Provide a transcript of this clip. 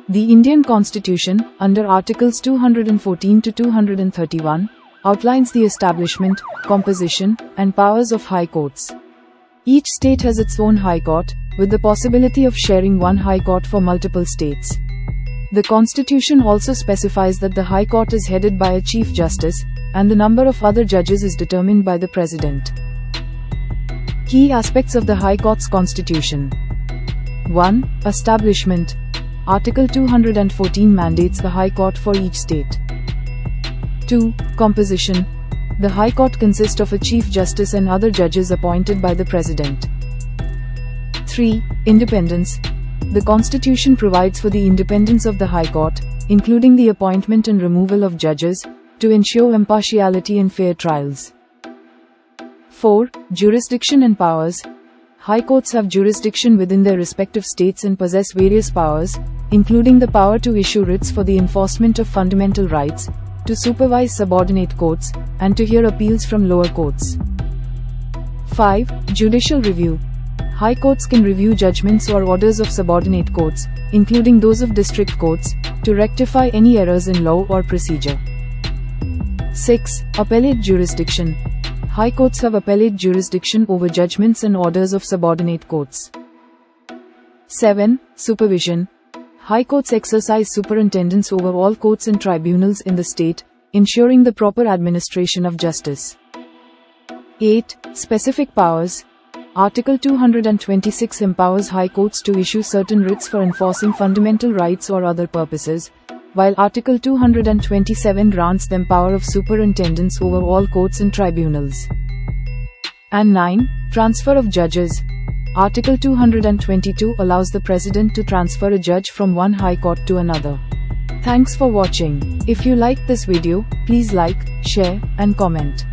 The Indian Constitution, under Articles 214 to 231, outlines the establishment, composition, and powers of high courts. Each state has its own high court, with the possibility of sharing one high court for multiple states. The Constitution also specifies that the High Court is headed by a Chief Justice, and the number of other judges is determined by the President. Key aspects of the High Court's Constitution. 1. Establishment. Article 214 mandates the High Court for each state. 2. Composition. The High Court consists of a Chief Justice and other judges appointed by the President. 3. Independence. The Constitution provides for the independence of the High Court, including the appointment and removal of judges, to ensure impartiality and fair trials. 4. Jurisdiction and powers. High courts have jurisdiction within their respective states and possess various powers, including the power to issue writs for the enforcement of fundamental rights, to supervise subordinate courts, and to hear appeals from lower courts. 5. Judicial review. High courts can review judgments or orders of subordinate courts, including those of district courts, to rectify any errors in law or procedure. 6. Appellate jurisdiction. High courts have appellate jurisdiction over judgments and orders of subordinate courts. 7. Supervision. High courts exercise superintendence over all courts and tribunals in the state, ensuring the proper administration of justice. 8. Specific powers. Article 226 empowers high courts to issue certain writs for enforcing fundamental rights or other purposes, while Article 227 grants them power of superintendence over all courts and tribunals. And 9. Transfer of judges. Article 222 allows the President to transfer a judge from one high court to another. Thanks for watching. If you liked this video, please like, share, and comment.